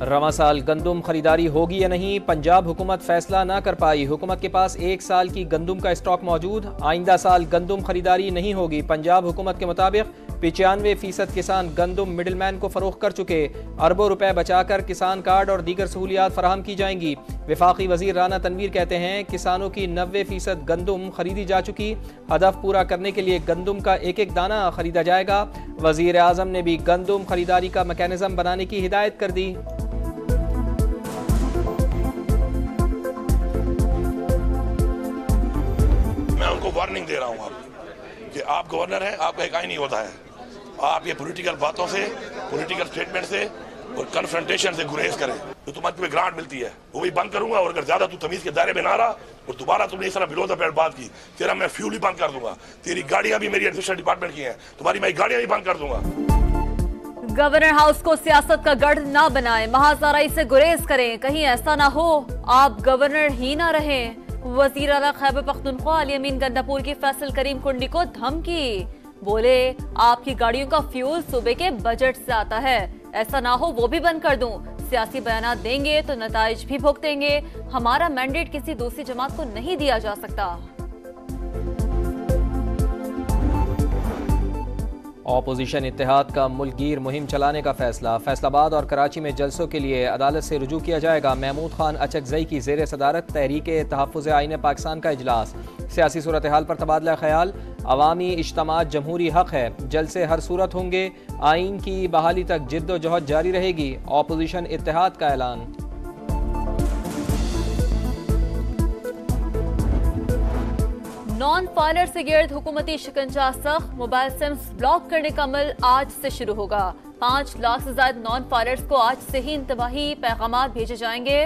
रवां साल गंदुम खरीदारी होगी या नहीं, पंजाब हुकूमत फैसला ना कर पाई। हुकूमत के पास 1 साल की गंदुम का स्टॉक मौजूद। आइंदा साल गंदुम खरीदारी नहीं होगी। पंजाब हुकूमत के मुताबिक 95% किसान गंदुम मिडलमैन को फरोख्त कर चुके। अरबों रुपए बचाकर किसान कार्ड और दीगर सहूलियात फराहम की जाएंगी। वफाकी वजीर राना तनवीर कहते हैं किसानों की 90% गंदुम खरीदी जा चुकी। हदफ पूरा करने के लिए गंदुम का एक एक दाना खरीदा जाएगा। वजीर आजम ने भी गंदुम खरीदारी का मैकेनिज्म बनाने की हिदायत कर दी। मैं उनको वार्निंग दे रहा हूँ कि आप गवर्नर हैं, आपका एक नहीं होता है। आप ये पॉलिटिकल बातों से, पॉलिटिकल स्टेटमेंट से और कन्फ्रंटेशन से गुरेज करें। तो तुम्हें ग्रांट मिलती है वो भी बंद करूंगा, और अगर ज्यादा तू तमीज के दायरे में ना रहा और दोबारा तुमने इस तरह बिलो द बेल्ट बात की, तेरा मैं फ्यूल ही बंद कर दूंगा। तेरी गाड़ियां भी मेरी एडमिनिस्ट्रेशन डिपार्टमेंट की हैं, तुम्हारी मैं गाड़ियां भी बंद कर दूंगा। गवर्नर हाउस को सियासत का गढ़ ना बनाए, महाजराई से गुरेज करें, कहीं ऐसा ना हो आप गवर्नर ही ना रहें। वजीर आला खैबर पख्तूनख्वा अली अमीन गंडापुर की फैसल करीम कुंडी को धमकी, बोले आपकी गाड़ियों का फ्यूल सूबे के बजट से आता है, ऐसा ना हो वो भी बंद कर दूं। सियासी बयान देंगे तो नताइज भी भुगतेंगे। हमारा मैंडेट किसी दूसरी जमात को नहीं दिया जा सकता। ऑपोजिशन इत्तेहाद का मुल्कगीर मुहिम चलाने का फैसला। फैसलाबाद और कराची में जलसों के लिए अदालत से रुजू किया जाएगा। महमूद खान अचकजई की ज़ेर सदारत तहरीक तहफ़्फ़ुज़ आईन पाकिस्तान का इजलास। सियासी सूरत हाल पर तबादला ख्याल। अवामी इज्तमात जमहूरी हक है, जलसे हर सूरत होंगे। आइन की बहाली तक जिद्दोजहद जारी रहेगी। ऑपोजिशन इत्तेहाद का ऐलान। नॉन फाइलर से गिर्द हुकूमती शिकंजा सख्त। मोबाइल सिम्स ब्लॉक करने का अमल आज से शुरू होगा। 5 लाख से ज्यादा नॉन फाइलर्स को आज से ही इंतबाही पैगामात भेजे जाएंगे।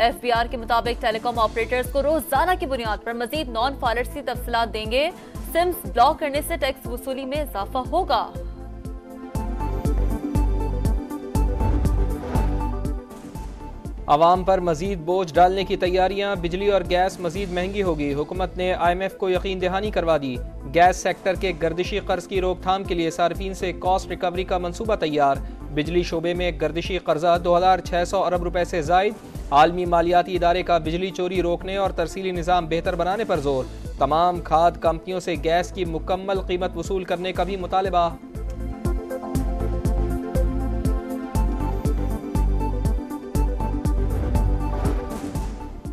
FBR के मुताबिक टेलीकॉम ऑपरेटर्स को रोजाना की बुनियाद पर मजीद नॉन फाइलर्स की तफसीलात देंगे। सिम्स ब्लॉक करने से टैक्स वसूली में इजाफा होगा। अवाम पर मजीद बोझ डालने की तैयारियां। बिजली और गैस मजीद महंगी होगी। हुकूमत ने IMF को यकीन दहानी करवा दी। गैस सेक्टर के गर्दिशी कर्ज की रोकथाम के लिए सार्फिन से कॉस्ट रिकवरी का मंसूबा तैयार। बिजली शोबे में गर्दिशी कर्जा 2600 अरब रुपए से जायद। आलमी मालियाती इदारे का बिजली चोरी रोकने और तरसीली निज़ाम बेहतर बनाने पर जोर। तमाम खाद कंपनियों से गैस की मुकम्मल कीमत वसूल करने का भी मुतालबा।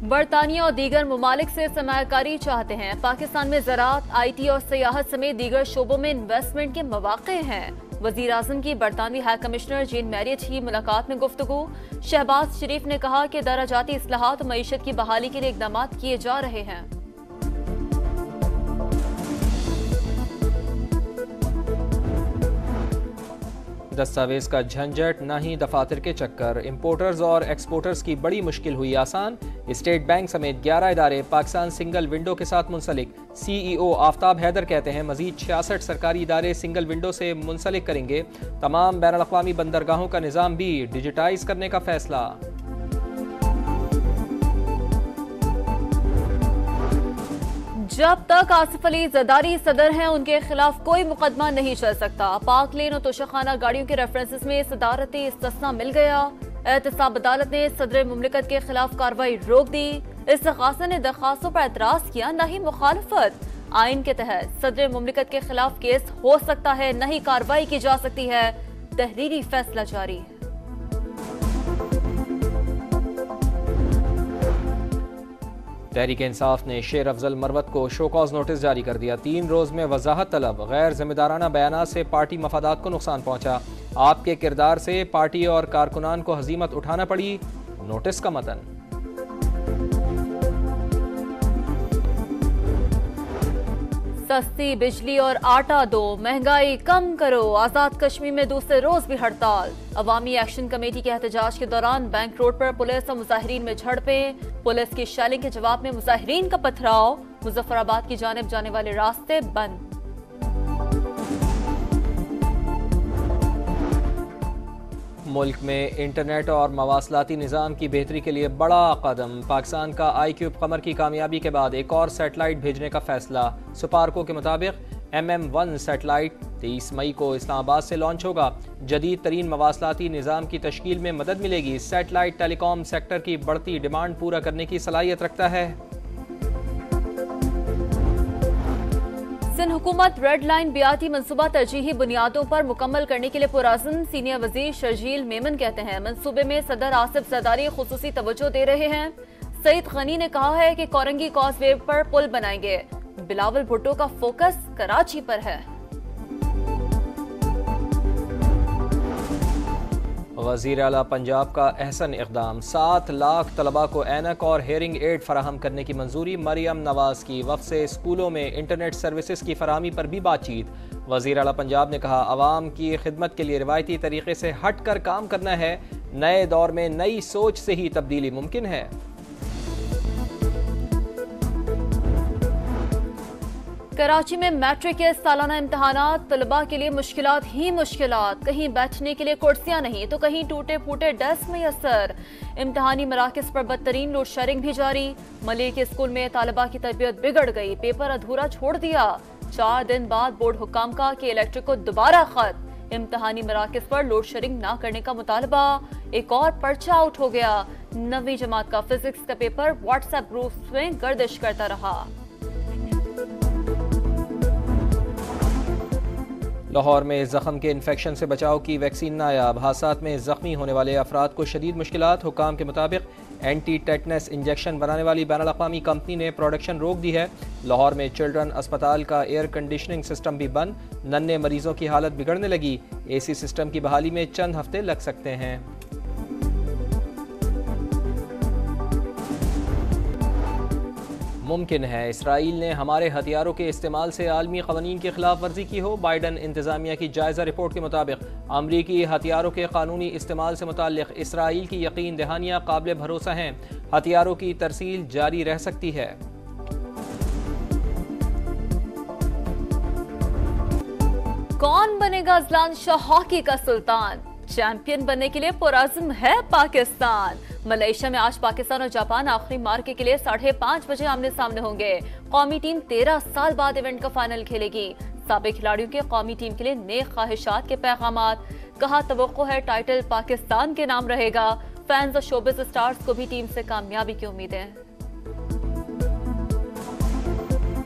बरतानिया और दीगर ममालिक से सरमायाकारी चाहते हैं। पाकिस्तान में ज़राअत, IT और सियाहत समेत दीगर शोबों में इन्वेस्टमेंट के मौक़े हैं। वज़ीर आज़म की बरतानवी हाई कमिश्नर जीन मैरियट की मुलाकात में गुफ्तगू। शहबाज शरीफ ने कहा कि दराजाती इस्लाहात और मईशत की बहाली के लिए इक़दाम किए जा रहे हैं। दस्तावेज का झंझट, ना ही दफातर के चक्कर। इंपोर्टर्स और एक्सपोर्टर्स की बड़ी मुश्किल हुई आसान। स्टेट बैंक समेत 11 इदारे पाकिस्तान सिंगल विंडो के साथ मुंसलिक। CEO आफ्ताब हैदर कहते हैं मजीद 66 सरकारी इदारे सिंगल विंडो से मुंसलिक करेंगे। तमाम बैनुल अक़वामी बंदरगाहों का निज़ाम भी डिजिटाइज करने का फैसला। जब तक आसिफ अली जरदारी सदर हैं उनके खिलाफ कोई मुकदमा नहीं चल सकता। पाक लेन और तोशाखाना गाड़ियों के रेफरेंसेस में सदारती इस्तिस्ना मिल गया। एहतसाब अदालत ने सदर मुमलिकत के खिलाफ कार्रवाई रोक दी। इस्तिग़ासा ने दरखास्तों पर एतराज किया, न ही मुखालफत। आइन के तहत सदर मुमलिकत के खिलाफ केस हो सकता है, न ही कार्रवाई की जा सकती है। तहरीरी फैसला जारी। तहरीक इंसाफ ने शेर अफजल मरवत को शोकॉज नोटिस जारी कर दिया। 3 रोज में वजाहत तलब। गैर जिम्मेदाराना बयानात से पार्टी मफादात को नुकसान पहुंचा। आपके किरदार से पार्टी और कारकुनान को हजीमत उठाना पड़ी। नोटिस का मतन। सस्ती बिजली और आटा दो, महंगाई कम करो। आजाद कश्मीर में दूसरे रोज भी हड़ताल। अवामी एक्शन कमेटी के एहतजाज के दौरान बैंक रोड पर पुलिस और मुजाहिरीन में झड़पें। पुलिस की शेलिंग के जवाब में मुजाहिरीन का पथराव। मुजफ्फराबाद की जानिब जाने वाले रास्ते बंद। मुल्क में इंटरनेट और मवासलाती निज़ाम की बेहतरी के लिए बड़ा कदम। पाकिस्तान का iCube कमर की कामयाबी के बाद एक और सैटेलाइट भेजने का फैसला। सुपारको के मुताबिक MM1 सैटेलाइट 23 मई को इस्लामाबाद से लॉन्च होगा। जदीद तरीन मवासलाती निज़ाम की तश्कील में मदद मिलेगी। सैटेलाइट टेलीकॉम सेक्टर की बढ़ती डिमांड पूरा करने की सलाहियत रखता है। सिंध हुकूमत रेड लाइन बियाती मनसूबा तरजीही बुनियादों पर मुकम्मल करने के लिए पुराज़्म। सीनियर वजीर शर्जील मेमन कहते हैं मनसूबे में सदर आसिफ जरदारी खुसूसी तवज्जो दे रहे हैं। सईद गनी ने कहा है कि कोरंगी कॉजवे पर पुल बनाएंगे। बिलावल भुट्टो का फोकस कराची पर है। वज़ीर आला पंजाब का अहसन इक़दाम, 7 लाख तलबा को ऐनक और हेयरिंग एड फराहम करने की मंजूरी। मरियम नवाज की वफ़द से स्कूलों में इंटरनेट सर्विसेज की फराहमी पर भी बातचीत। वज़ीर आला पंजाब ने कहा अवाम की खिदमत के लिए रिवायती तरीके से हट कर काम करना है। नए दौर में नई सोच से ही तब्दीली मुमकिन है। कराची में मैट्रिक के सालाना इम्तहानात तलबा के लिए मुश्किलात ही मुश्किलात। कहीं बैठने के लिए कुर्सियां नहीं तो कहीं टूटे फूटे डेस्क मैसर। इम्तहानी मराकज़ पर बदतरीन लोड शेडिंग भी जारी। मलिक के स्कूल में तालिबा की तबीयत बिगड़ गई, पेपर अधूरा छोड़ दिया। 4 दिन बाद बोर्ड हुक्काम का कि इलेक्ट्रिक को दोबारा खत। इम्तहानी मराकज़ पर लोड शेडिंग न करने का मुतालबा। एक और पर्चा आउट हो गया। 9वीं जमात का फिजिक्स का पेपर व्हाट्सएप ग्रुप में गर्दिश करता रहा। लाहौर में जख्म के इन्फेक्शन से बचाव की वैक्सीन नायाब। हादसात में जख्मी होने वाले अफराद को शदीद मुश्किलात। हुकाम के मुताबिक एंटी टेटनस इंजेक्शन बनाने वाली बैनुल-अक़वामी कंपनी ने प्रोडक्शन रोक दी है। लाहौर में चिल्ड्रन अस्पताल का एयर कंडीशनिंग सिस्टम भी बंद। नन्हे मरीजों की हालत बिगड़ने लगी। AC सिस्टम की बहाली में चंद हफ्ते लग सकते हैं। मुमकिन है इसराइल ने हमारे हथियारों के इस्तेमाल से आलमी क़वानीन की खिलाफ वर्जी की हो। बाइडन इंतजामिया की जायजा रिपोर्ट के मुताबिक अमरीकी हथियारों के कानूनी इस्तेमाल से मुताल्लिक़ इसराइल की यकीन दहानियाँ काबिल भरोसा हैं। हथियारों की तरसील जारी रह सकती है। कौन बनेगा अजलान शाह हॉकी का सुल्तान? चैंपियन बनने के लिए पुराज़्म है पाकिस्तान। मलेशिया में आज पाकिस्तान और जापान आखिरी मार्के के लिए 5:30 बजे आमने सामने होंगे। कौमी टीम 13 साल बाद इवेंट का फाइनल खेलेगी। साबिक खिलाड़ियों के कौमी टीम के लिए नेक ख्वाहिशात के पैगामात। कहा तवक्को है टाइटल पाकिस्तान के नाम रहेगा। फैंस और शोबिस स्टार्स को भी टीम से कामयाबी की उम्मीद है।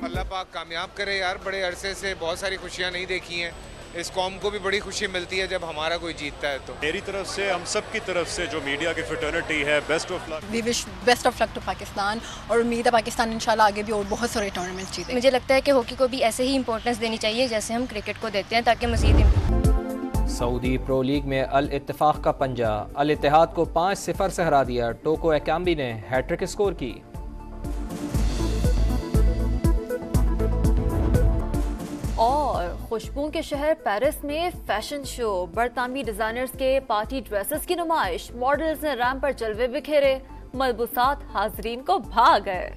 अल्लाह पाक कामयाब करे यार। बड़े अरसे से बहुत सारी खुशियाँ नहीं देखी हैं। इस कौम को भी बड़ी खुशी मिलती है जब हमारा कोई जीतता है। तो मेरी तरफ से, हम सब की तरफ से जो मीडिया की फ्रेटर्निटी है, best of luck. We wish best of luck to Pakistan और उम्मीद है पाकिस्तान इंशाल्लाह आगे भी और बहुत सारे टूर्नामेंट जीते। मुझे लगता है कि हॉकी को भी ऐसे ही इंपॉर्टेंस देनी चाहिए जैसे हम क्रिकेट को देते हैं, ताकि मजीद। सऊदी प्रो लीग में अल इत्तेफाक का पंजा। अल इत्तेहाद को 5-0 से हरा दिया। टोको एकाम्बी ने हैट्रिक स्कोर की। और खुशबू के शहर पेरिस में फैशन शो। बरतानवी डिजाइनर्स के पार्टी ड्रेसेस की नुमाइश। मॉडल्स ने रैंप पर जलवे बिखेरे। मलबूसात हाजरीन को भा गए।